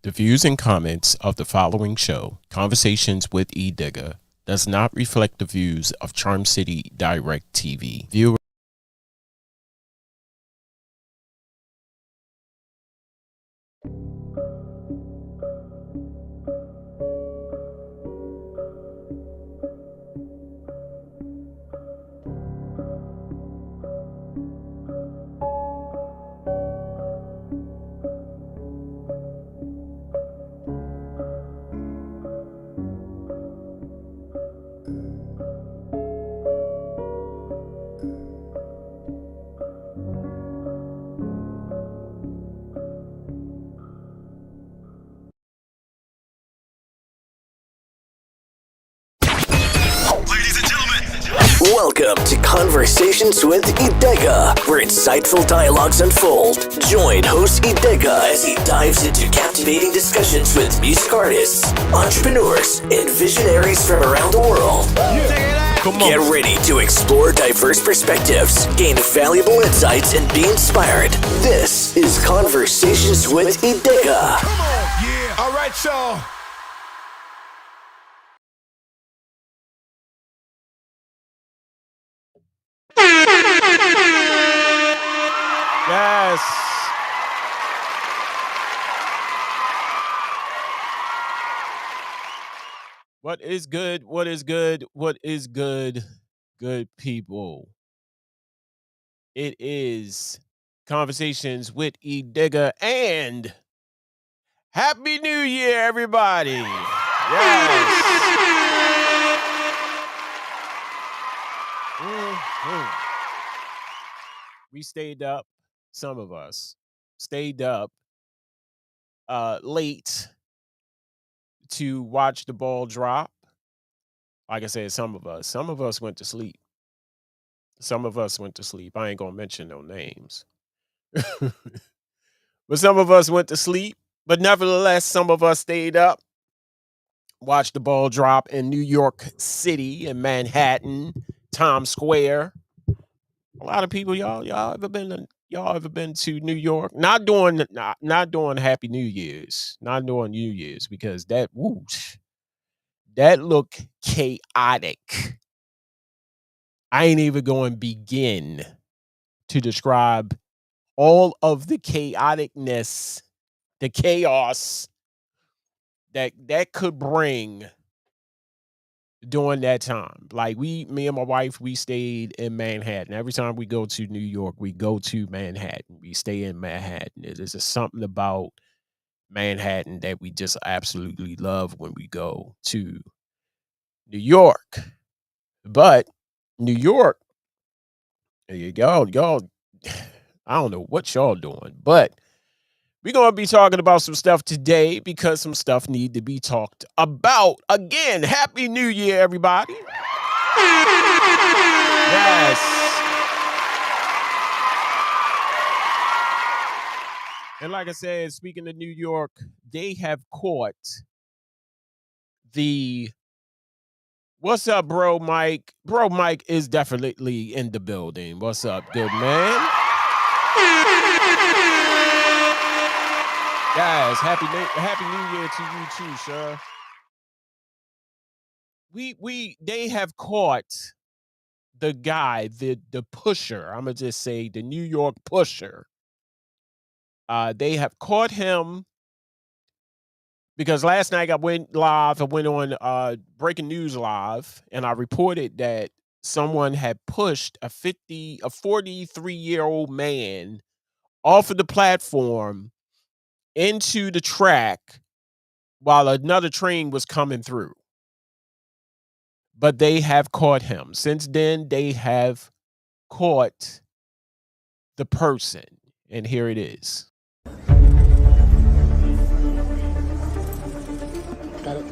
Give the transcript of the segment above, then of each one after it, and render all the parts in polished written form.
The views and comments of the following show, Conversations with Edigga, does not reflect the views of Charm City Direct TV. Viewer. Welcome to Conversations with Edigga, where insightful dialogues unfold. Join host Edigga as he dives into captivating discussions with music artists, entrepreneurs, and visionaries from around the world. Get ready to explore diverse perspectives, gain valuable insights, and be inspired. This is Conversations with Edigga. Come on, yeah. All right, y'all. Yes. What is good? What is good? What is good? Good people. It is Conversations with Edigga and Happy New Year, everybody. Yes. Mhm. We stayed up, some of us stayed up late to watch the ball drop. Like I said, some of us went to sleep. Some of us went to sleep. I ain't gonna mention no names. But some of us went to sleep. But nevertheless, some of us stayed up, watched the ball drop in New York City, in Manhattan, Times Square. A lot of people, y'all ever been to New York? Not doing Happy New Year's, not doing New Year's because that whoosh, that look chaotic. I ain't even going to begin to describe all of the chaoticness, the chaos that could bring during that time. Like me and my wife, we stayed in Manhattan. Every time we go to New York, we go to Manhattan. We stay in Manhattan. There's just something about Manhattan that we just absolutely love when we go to New York. But New York, y'all, I don't know what y'all doing, but we're going to be talking about some stuff today because some stuff need to be talked about. Again, Happy New Year, everybody. Yes. And like I said, speaking of New York, they have caught the what's up, bro, Mike? Bro, Mike is definitely in the building. What's up, good man? Guys, happy New Year to you too, sir. They have caught the guy, the pusher. I'm gonna just say the New York pusher. They have caught him because last night I went live. I went on Breaking News Live, and I reported that someone had pushed a 43-year-old man off of the platform into the track while another train was coming through. But they have caught him. Since then, they have caught the person, and here it is. Got it.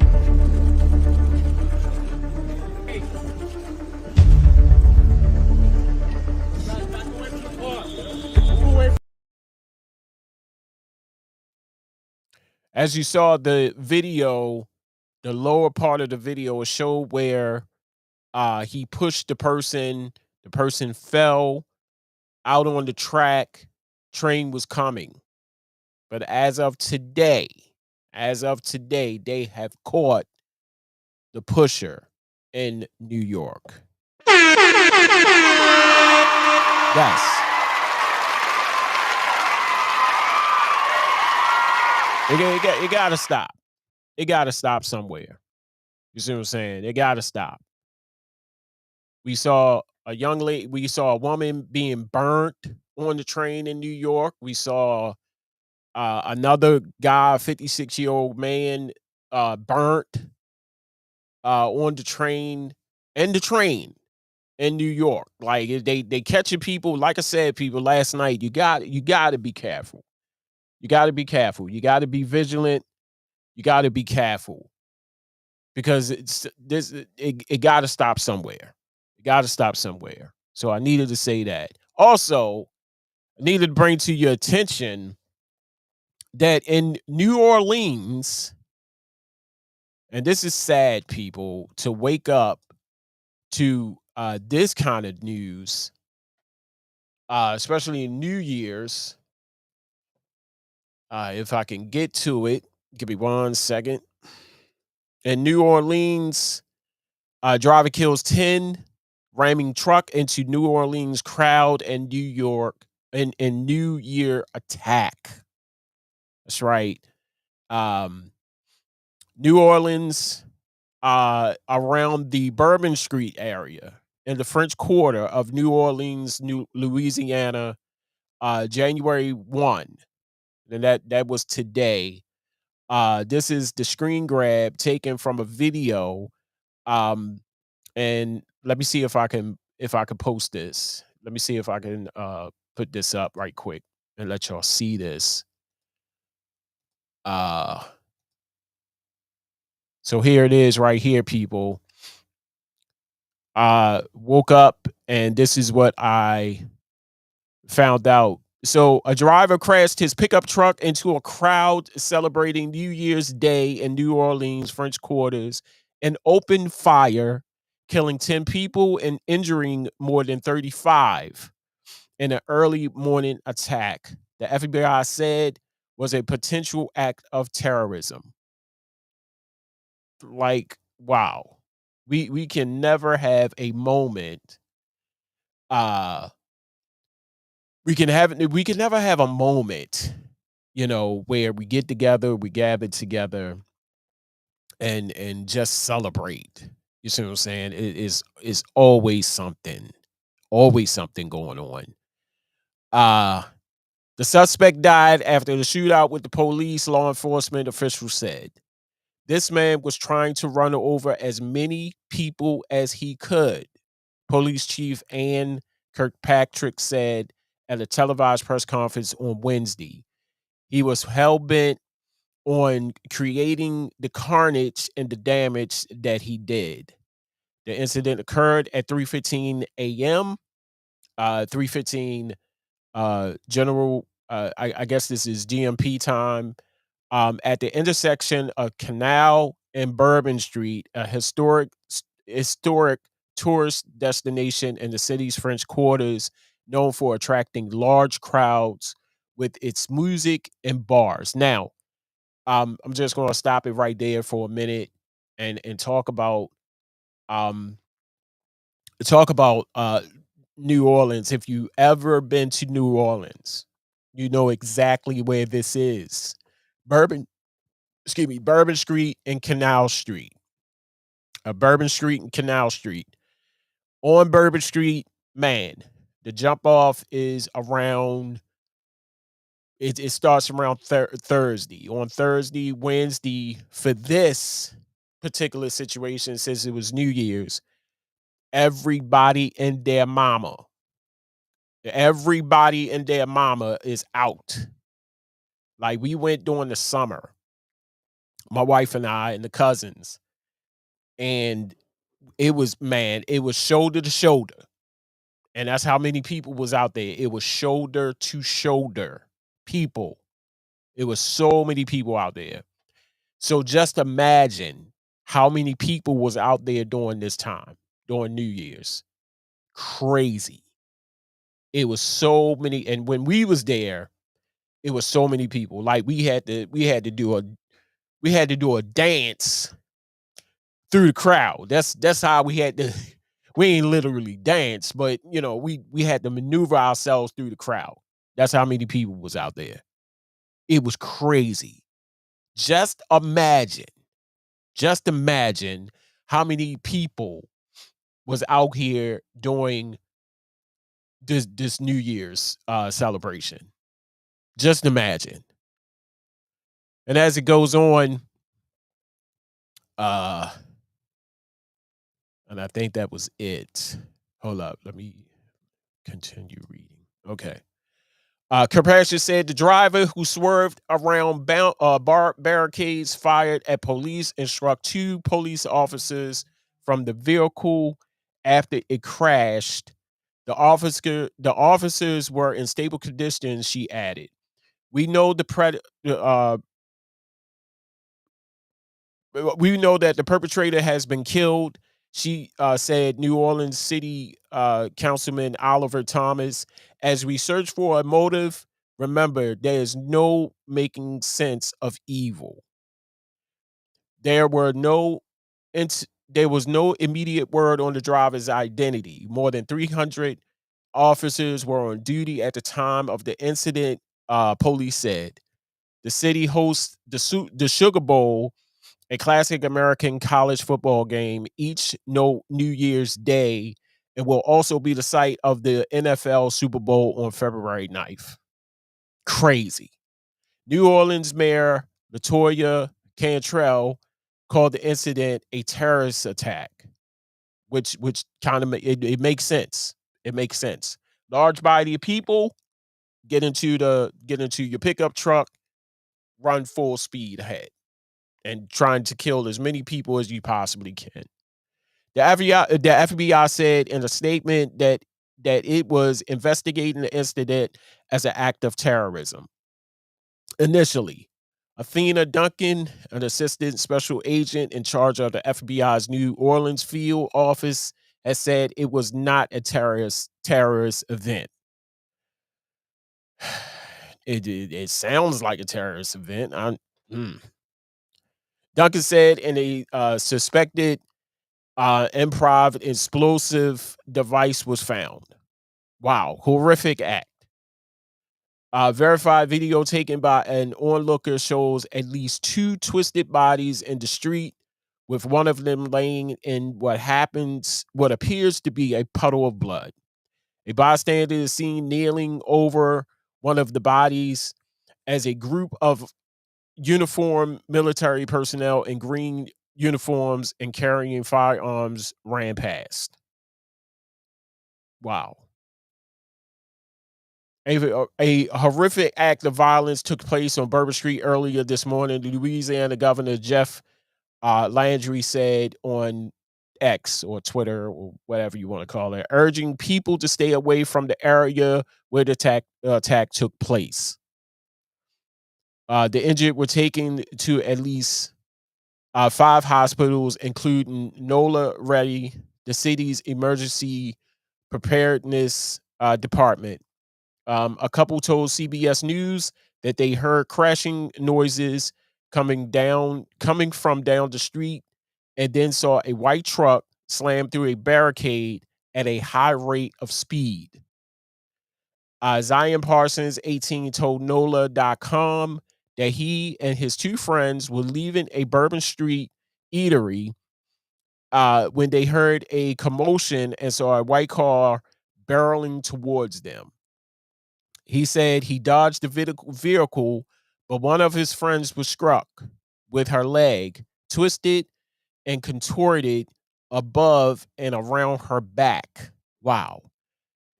As you saw the video, the lower part of the video showed where he pushed the person fell out on the track, train was coming. But as of today, As of today, they have caught the pusher in New York. Yes. It gotta stop. It gotta stop somewhere. You see what I'm saying? It gotta stop. We saw we saw a woman being burnt on the train in New York. We saw another guy, 56-year-old man, burnt on the train in New York. Like they catching people. Like I said, people last night. You got to be careful. You got to be careful. You got to be vigilant. You got to be careful because it got to stop somewhere. It got to stop somewhere. So I needed to say that. Also, I needed to bring to your attention that in New Orleans, and this is sad, people, to wake up to this kind of news, especially in New Year's. If I can get to it, give me 1 second. In New Orleans, driver kills 10, ramming truck into New Orleans crowd in New York in New Year attack. That's right. Um, New Orleans, around the Bourbon Street area in the French Quarter of New Orleans, Louisiana, January 1. And that was today. This is the screen grab taken from a video. And let me see if I can post this. Let me see if I can put this up right quick and let y'all see this. Uh so here it is right here, people. Woke up and this is what I found out. So a driver crashed his pickup truck into a crowd celebrating New Year's Day in New Orleans, French Quarters, and opened fire, killing 10 people and injuring more than 35 in an early morning attack. The FBI said was a potential act of terrorism. Like, wow. We can never have a moment uh we can never have a moment, where we get together, we gather together and just celebrate. You see what I'm saying? It is always something going on. Uh the suspect died after the shootout with the police, law enforcement officials said. This man was trying to run over as many people as he could. Police Chief Ann Kirkpatrick said at a televised press conference on Wednesday. He was hell bent on creating the carnage and the damage that he did. The incident occurred at 3:15 a.m. 3:15 general. I guess this is GMP time. At the intersection of Canal and Bourbon Street, a historic tourist destination in the city's French Quarters, known for attracting large crowds with its music and bars. Now, I'm just going to stop it right there for a minute and um talk about New Orleans. If you ever been to New Orleans, you know exactly where this is. Bourbon Bourbon Street and Canal Street. Bourbon Street and Canal Street. On Bourbon Street, man, the jump off is around. It starts around Thursday. On Thursday, Wednesday, for this particular situation, since it was New Year's, everybody and their mama, everybody and their mama is out. Like we went during the summer, my wife and I and the cousins, and it was shoulder to shoulder. And that's how many people was out there. It was shoulder to shoulder people. It was so many people out there. So just imagine how many people was out there during this time, during New Year's. Crazy. It was so many, and when we was there, it was so many people. Like we had to do we had to do a dance through the crowd. That's how we had to. We ain't literally dance, but we had to maneuver ourselves through the crowd. That's how many people was out there. It was crazy. Just imagine how many people was out here doing this New Year's celebration. Just imagine. And as it goes on, and I think that was it. Hold up, let me continue reading. Okay. Compassion said the driver who swerved around barricades fired at police and struck 2 police officers from the vehicle after it crashed. The officers were in stable condition, she added. We know we know that the perpetrator has been killed, she said. New Orleans City Councilman Oliver Thomas. As we search for a motive, remember there is no making sense of evil. There were no there was no immediate word on the driver's identity. More than 300 officers were on duty at the time of the incident, police said. The city hosts the Sugar Bowl, a classic American college football game, each New Year's Day, and will also be the site of the NFL Super Bowl on February 9th. Crazy. New Orleans Mayor Latoya Cantrell called the incident a terrorist attack, which kind of it makes sense. It makes sense. Large body of people get into your pickup truck, run full speed ahead, and trying to kill as many people as you possibly can. The FBI said in a statement that it was investigating the incident as an act of terrorism. Initially, Athena Duncan, an assistant special agent in charge of the FBI's New Orleans field office, has said it was not a terrorist event. It sounds like a terrorist event. Duncan said in a suspected improv explosive device was found. Wow, horrific act. Verified video taken by an onlooker shows at least 2 twisted bodies in the street, with one of them laying in what appears to be a puddle of blood. A bystander is seen kneeling over one of the bodies as a group of uniformed military personnel in green uniforms and carrying firearms ran past. Wow. A horrific act of violence took place on Bourbon Street earlier this morning. The Louisiana Governor Jeff Landry said on X or Twitter or whatever you want to call it, urging people to stay away from the area where the attack took place. The injured were taken to at least 5 hospitals, including NOLA Ready, the city's emergency preparedness department. A couple told CBS News that they heard crashing noises coming from down the street, and then saw a white truck slam through a barricade at a high rate of speed. Zion Parsons, 18, told NOLA.com that he and his 2 friends were leaving a Bourbon Street eatery when they heard a commotion and saw a white car barreling towards them. He said he dodged the vehicle, but one of his friends was struck with her leg, twisted and contorted above and around her back. Wow.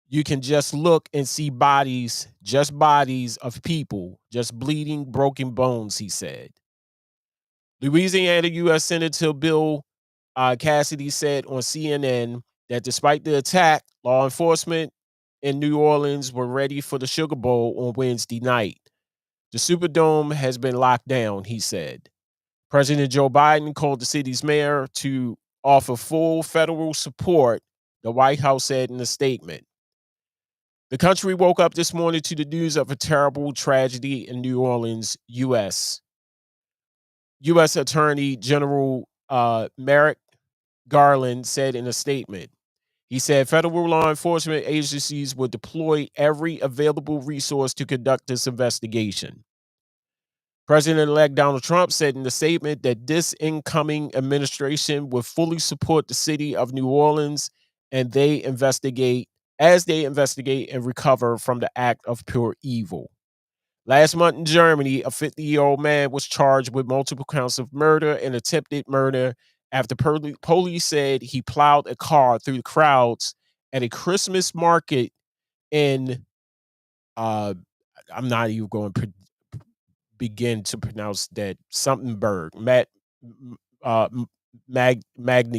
You can just look and see bodies of people, just bleeding, broken bones, he said. Louisiana U.S. Senator Bill Cassidy said on CNN that despite the attack, law enforcement in New Orleans were ready for the Sugar Bowl on Wednesday night. The Superdome has been locked down, he said. President Joe Biden called the city's mayor to offer full federal support, the White House said in a statement. The country woke up this morning to the news of a terrible tragedy in New Orleans, U.S. U.S. Attorney General Merrick Garland said in a statement. He said federal law enforcement agencies will deploy every available resource to conduct this investigation. President-elect Donald Trump said in the statement that this incoming administration will fully support the city of New Orleans and they investigate and recover from the act of pure evil. Last month in Germany, a 50-year-old man was charged with multiple counts of murder and attempted murder after police said he plowed a car through the crowds at a Christmas market in I'm not even going to begin to pronounce that something bird, Magni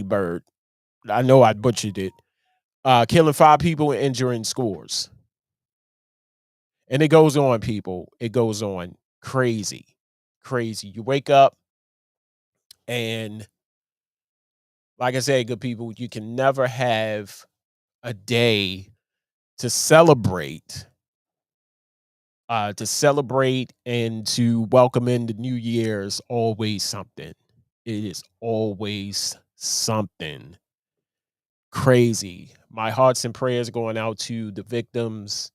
bird. I know I butchered it. Killing 5 people and injuring scores. And it goes on, people. It goes on. Crazy. Crazy. You wake up and like I said, good people, you can never have a day to celebrate and to welcome in the new year is always something. It is always something crazy. My hearts and prayers going out to the victims,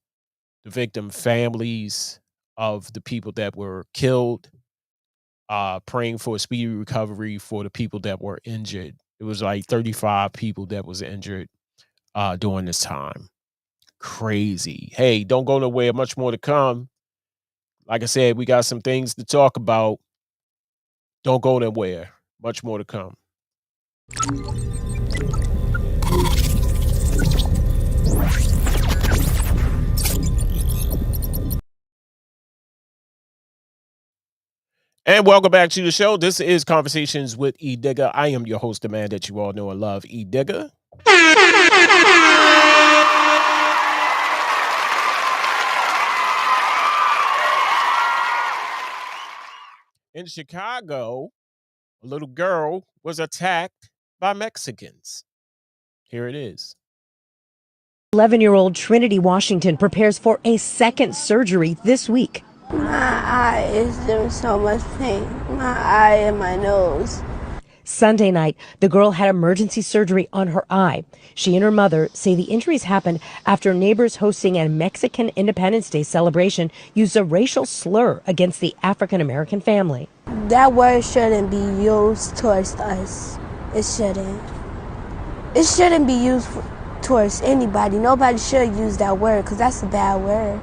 the victim families of the people that were killed, praying for a speedy recovery for the people that were injured. It was like 35 people that was injured during this time. Crazy. Hey, don't go nowhere. Much more to come. Like I said, we got some things to talk about. Don't go nowhere. Much more to come. And welcome back to the show. This is Conversations with Edigga. I am your host, the man that you all know and love, Edigga. In Chicago, a little girl was attacked by Mexicans. Here it is. 11-year-old Trinity Washington prepares for a second surgery this week. My eye is doing so much pain. My eye and my nose. Sunday night, the girl had emergency surgery on her eye. She and her mother say the injuries happened after neighbors hosting a Mexican Independence Day celebration used a racial slur against the African-American family. That word shouldn't be used towards us. It shouldn't. It shouldn't be used towards anybody. Nobody should use that word because that's a bad word.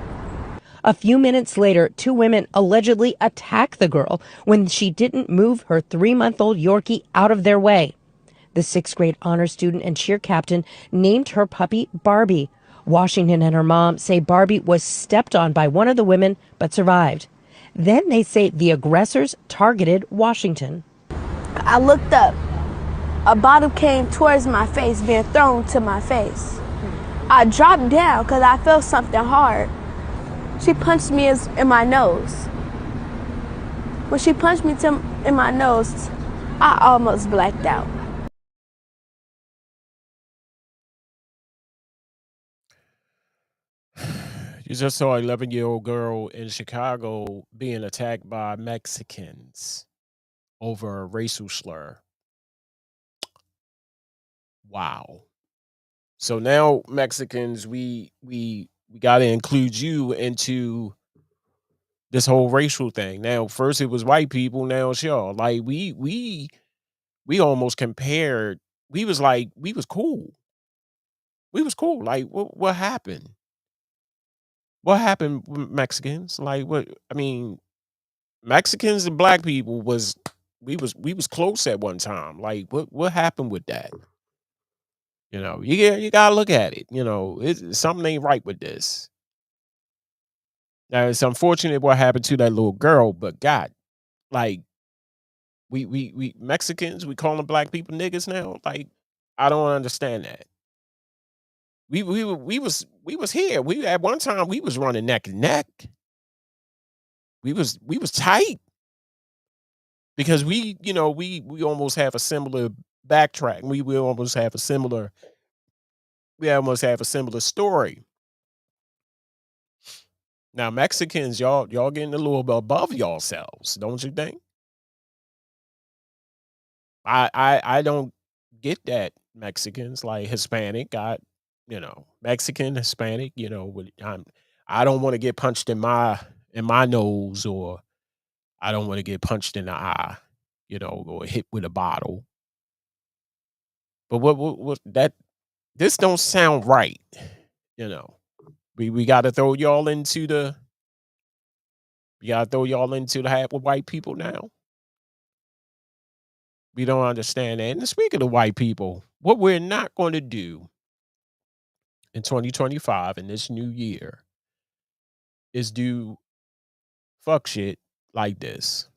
A few minutes later, 2 women allegedly attacked the girl when she didn't move her 3-month-old Yorkie out of their way. The 6th grade honor student and cheer captain named her puppy Barbie. Washington and her mom say Barbie was stepped on by one of the women but survived. Then they say the aggressors targeted Washington. I looked up. A bottle came towards my face, being thrown to my face. I dropped down because I felt something hard. She punched me in my nose. When she punched me in my nose, I almost blacked out. You just saw an 11-year-old girl in Chicago being attacked by Mexicans over a racial slur. Wow. So now Mexicans, we got to include you into this whole racial thing. Now, first it was white people, now it's y'all. Like we almost compared. We was like, we was cool. We was cool. Like what happened? What happened with Mexicans? Like what? I mean, Mexicans and black people we was close at one time. Like what happened with that? You gotta look at it. Something ain't right with this. Now it's unfortunate what happened to that little girl, but God, like we Mexicans, we calling black people niggas now. Like I don't understand that. We was here. We at one time we was running neck and neck. We was tight because we almost have a similar backtrack. We almost have a similar story. Now Mexicans, y'all getting a little bit above yourselves, don't you think? I don't get that. Mexicans like Hispanic, Mexican, Hispanic, I don't want to get punched in my nose, or I don't want to get punched in the eye, or hit with a bottle. But what that this don't sound right, you know. We gotta throw y'all into the hat with white people now. We don't understand that. And speaking of white people, what we're not going to do in 2025 in this new year is do fuck shit like this.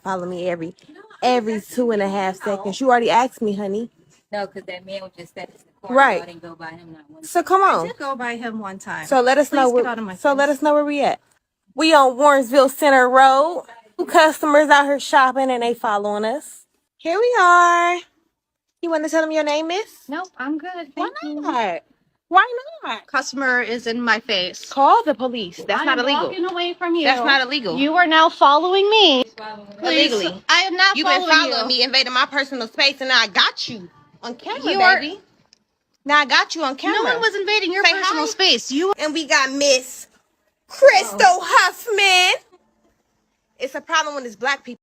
Follow me every 2.5 seconds. You already asked me, honey. No, because that man was just standing in the corner. Right. So I didn't go by him not one time. So come on. I did go by him one time. So let us know. Let us know where we at. We on Warrensville Center Road. Two customers out here shopping and they following us. Here we are. You want to tell them your name, miss? Nope, I'm good. Why Thank you. not? Why not? Customer is in my face. Call the police. That's not I am illegal. walking away from you. That's not illegal. You are now following me. Please, Illegally. I am not You've been following following you. me, invading my personal space, and now I got you on camera, You are- baby. Now I got you on camera. No one was invading your Say personal hi. space. You And we got Miss Crystal Huffman. It's a problem when it's black people.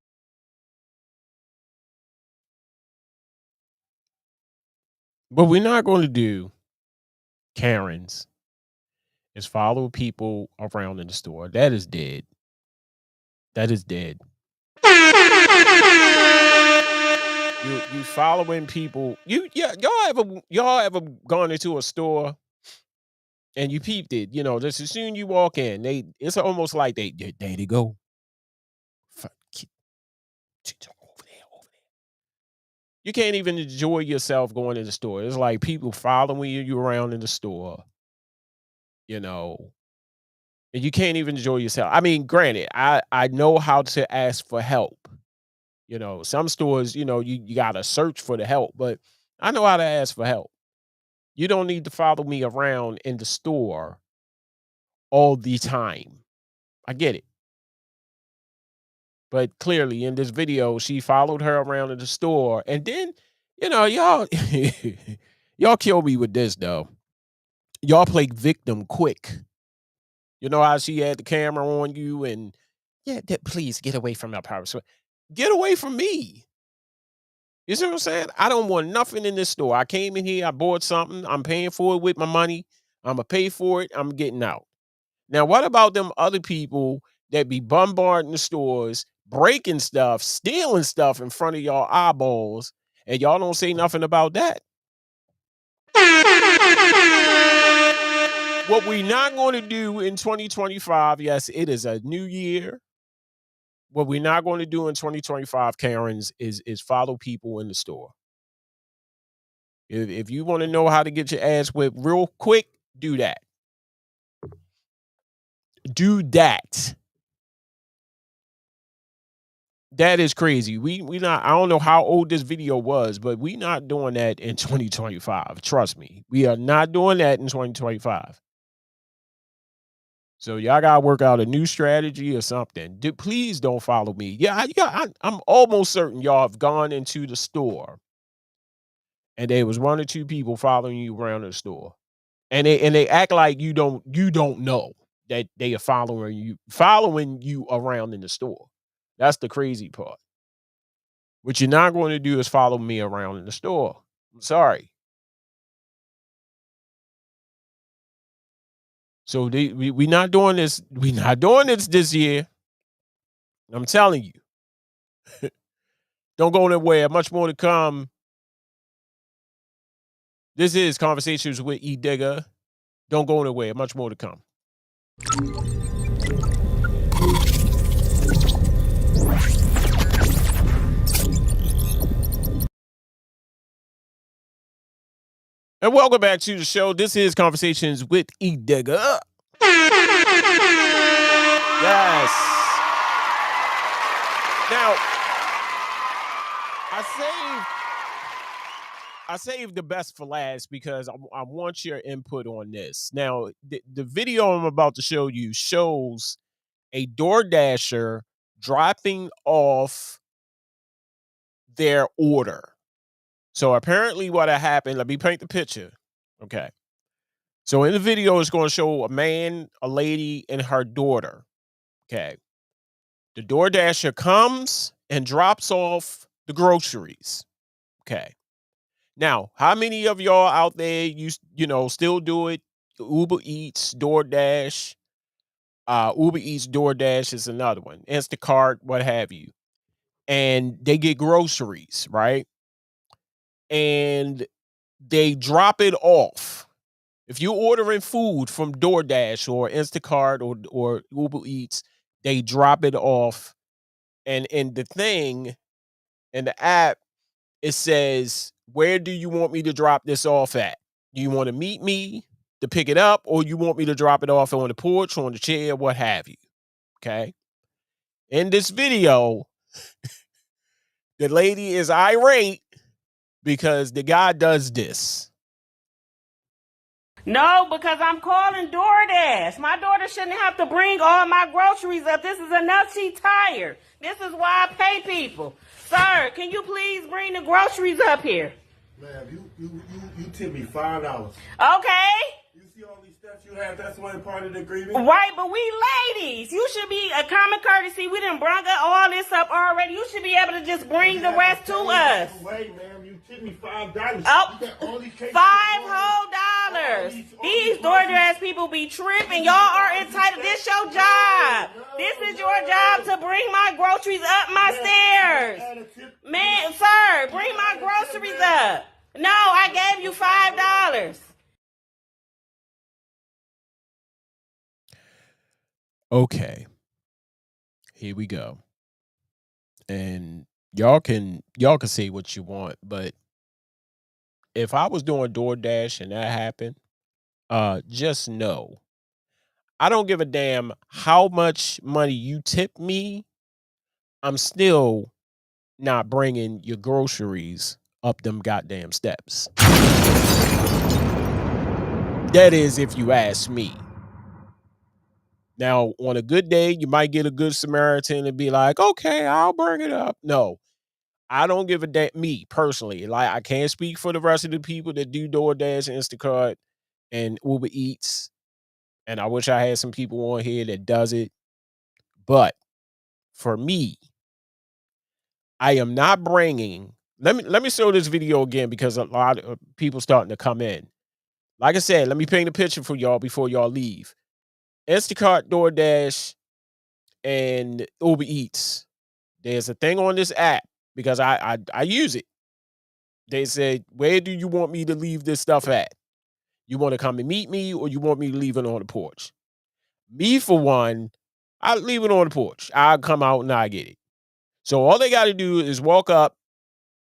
What we're not going to do, Karens, is follow people around in the store. That is dead. That is dead. You following people. Y'all ever gone into a store and you peeped it, just as soon you walk in, it's almost like there they go. Over there. You can't even enjoy yourself going in the store. It's like people following you around in the store, and you can't even enjoy yourself. I mean, granted, I know how to ask for help. Some stores, you gotta search for the help, but I know how to ask for help. You don't need to follow me around in the store all the time. I get it. But clearly in this video, she followed her around in the store. And then, y'all y'all kill me with this though. Y'all play victim quick. You know how she had the camera on you and please get away from my private space. Get away from me. You see what I'm saying? I don't want nothing in this store. I came in here, I bought something, I'm paying for it with my money. I'm gonna pay for it, I'm getting out. Now, what about them other people that be bombarding the stores, breaking stuff, stealing stuff in front of y'all eyeballs, and y'all don't say nothing about that? What we not going to do in 2025, yes, it is a new year. What we're not going to do in 2025, Karens, is follow people in the store. If you want to know how to get your ass whipped real quick, do that. Do that. That is crazy. We not. I don't know how old this video was, but we not doing that in 2025. Trust me, we are not doing that in 2025. So y'all gotta work out a new strategy or something. Please don't follow me. Yeah, I'm almost certain y'all have gone into the store, and there was one or two people following you around the store, and they act like you don't know that they are following you around in the store. That's the crazy part. What you're not going to do is follow me around in the store. I'm sorry. So we not doing this. We not doing this year. I'm telling you. Don't go nowhere. Much more to come. This is Conversations with Edigga. Don't go nowhere. Much more to come. And welcome back to the show. This is Conversations with Edigga. Yes. Now, I saved the best for last because I want your input on this. Now, the video I'm about to show you shows a DoorDasher dropping off their order. So apparently what had happened, let me paint the picture. Okay. So in the video, it's going to show a man, a lady, and her daughter. Okay. The DoorDasher comes and drops off the groceries. Okay. Now, how many of y'all out there you know still do it? Uber Eats, DoorDash, Uber Eats, DoorDash is another one. Instacart, what have you. And they get groceries, right? And they drop it off. If you're ordering food from DoorDash or Instacart or Uber Eats, they drop it off. And in the thing, in the app, it says, where do you want me to drop this off at? Do you want to meet me to pick it up, or you want me to drop it off on the porch, on the chair, what have you? Okay. In this video, the lady is irate because the guy does this. No, because I'm calling DoorDash. My daughter shouldn't have to bring all my groceries up. This is enough. She's tired. This is why I pay people. Sir, can you please bring the groceries up here? Man, you tip me $5. Okay. You see all these steps you have? That's one part of the agreement. Right, but we ladies. You should be a common courtesy. We done brung all this up already. You should be able to just bring the rest to us. Wait, ma'am, you tip me $5. Oh, $5 whole dollars. These DoorDash people be tripping. Y'all are entitled. This your job. This is your job to bring my groceries up my stairs. Man, sir, bring my groceries up. No, I gave you $5. Okay. Here we go. And y'all can say what you want, but if I was doing DoorDash and that happened, just know I don't give a damn how much money you tip me. I'm still not bringing your groceries up them goddamn steps. That is if you ask me. Now, on a good day, you might get a good Samaritan and be like, okay, I'll bring it up. No, I don't give a damn. Me personally, like, I can't speak for the rest of the people that do DoorDash and Instacart and Uber Eats. And I wish I had some people on here that does it. But for me, I am not bringing. Let me show this video again because a lot of people starting to come in. Like I said, let me paint a picture for y'all before y'all leave. Instacart, DoorDash, and Uber Eats. There's a thing on this app because I use it. They say, where do you want me to leave this stuff at? You want to come and meet me, or you want me to leave it on the porch? Me, for one, I leave it on the porch. I'll come out and I get it. So all they got to do is walk up.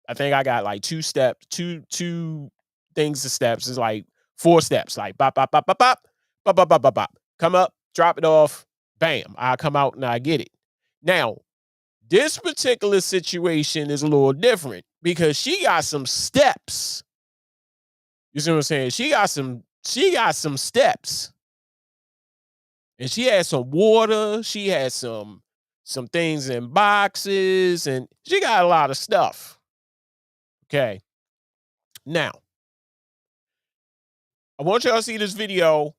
I think I got like two steps, two things to steps. It's like 4 steps, like bop, bop, bop, bop, bop, bop, bop, bop, bop, bop. Come up, drop it off, bam. I come out and I get it. Now, this particular situation is a little different because she got some steps. You see what I'm saying? She got some steps. And she had some water. She had some things in boxes, and she got a lot of stuff. Okay. Now, I want y'all to see this video.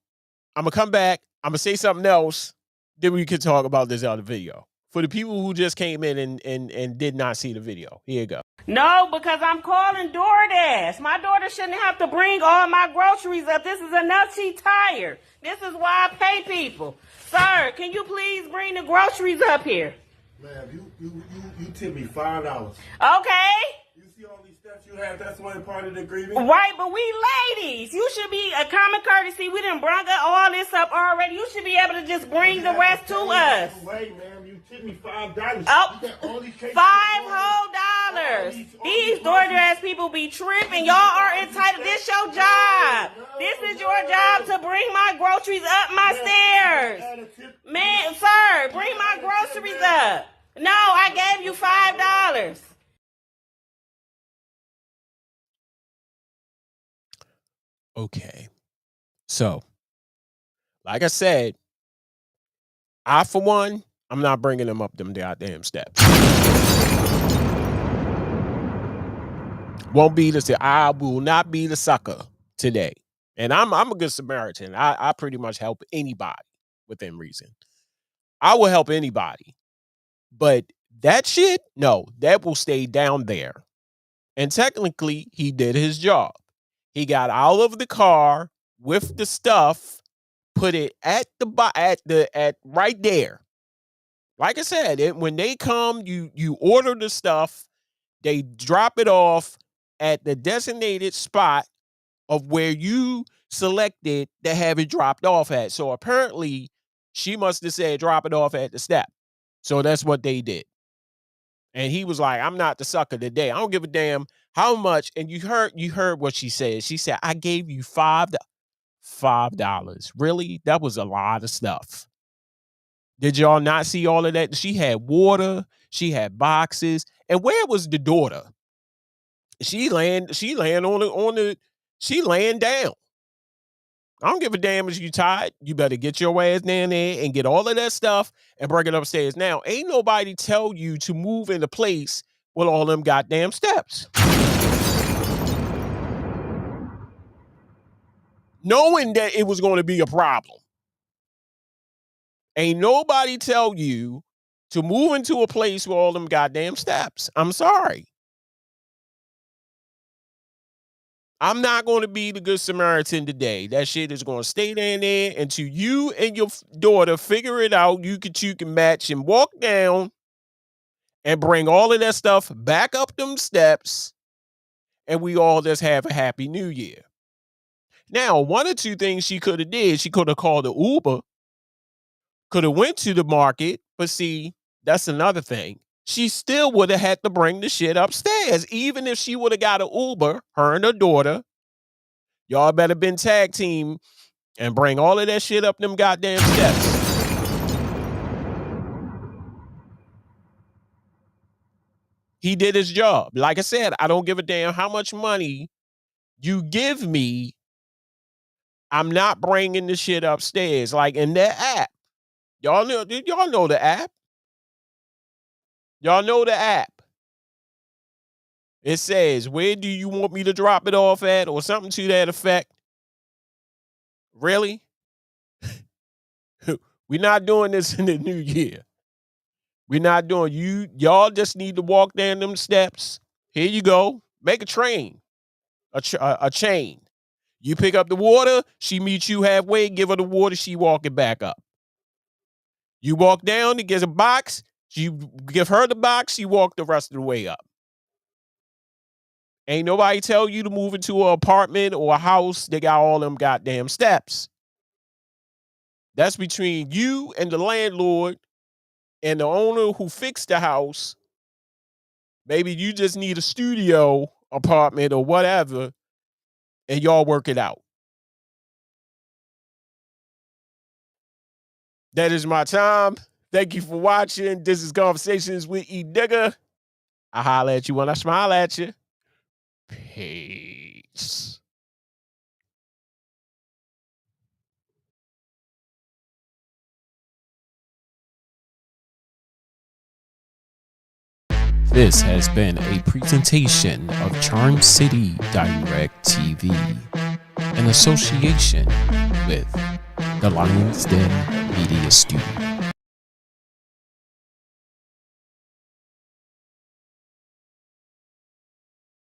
I'm going to come back. I'm going to say something else. Then we can talk about this other video. For the people who just came in and did not see the video. Here you go. No, because I'm calling DoorDash. My daughter shouldn't have to bring all my groceries up. This is enough. She's tired. This is why I pay people. Sir, can you please bring the groceries up here? Man, you tip me $5. Okay. You see all these steps you have? That's one part of the agreement. Right, but we ladies. You should be a common courtesy. We done brung all this up already. You should be able to just bring the rest to us. Wait, ma'am, you tip me $5. Oh, $5 dollars. These DoorDash people be tripping. Y'all are entitled. This your job. This is your job to bring my groceries up my stairs. Man, sir, bring my groceries up. No, I I gave you $5. Okay. So, like I said, I, for one, I'm not bringing them up them goddamn steps. Won't be the. I will not be the sucker today. And I'm a good Samaritan. I pretty much help anybody within reason. I will help anybody. But that shit, no, that will stay down there. And technically, he did his job. He got out of the car with the stuff, put it at right there. Like I said, when they come, you order the stuff, they drop it off at the designated spot of where you selected to have it dropped off at. So apparently, she must have said drop it off at the step. So that's what they did. And he was like, I'm not the sucker today. I don't give a damn how much. And you heard what she said. She said, I gave you $5. Really? That was a lot of stuff. Did y'all not see all of that? She had water, she had boxes. And where was the daughter? She laying down. I don't give a damn if you tired. You better get your ass down there and get all of that stuff and bring it upstairs. Now, ain't nobody tell you to move into place with all them goddamn steps. Knowing that it was going to be a problem. Ain't nobody tell you to move into a place with all them goddamn steps. I'm sorry. I'm not going to be the good Samaritan today. That shit is going to stay down there until you and your daughter figure it out. You can match and walk down and bring all of that stuff back up them steps, and we all just have a happy new year. Now, one or two things she could have did. She could have called the Uber, could have went to the market, but see, that's another thing. She still would have had to bring the shit upstairs. Even if she would have got an Uber, her and her daughter, y'all better been tag team and bring all of that shit up them goddamn steps. He did his job. Like I said, I don't give a damn how much money you give me. I'm not bringing the shit upstairs. Like in that app. Y'all know the app. Y'all know the app. It says, where do you want me to drop it off at? Or something to that effect. Really? We're not doing this in the new year. We're not doing y'all just need to walk down them steps. Here you go. Make a train. A chain. You pick up the water, she meets you halfway, give her the water, she walk it back up. You walk down, it gets a box, you give her the box, she walk the rest of the way up. Ain't nobody tell you to move into an apartment or a house, they got all them goddamn steps. That's between you and the landlord and the owner who fixed the house. Maybe you just need a studio apartment or whatever, and y'all work it out. That is my time. Thank you for watching. This is Conversations with Edigga. I holler at you when I smile at you. Peace. This has been a presentation of Charm City Direct TV in association with the Lions Den Media Studio.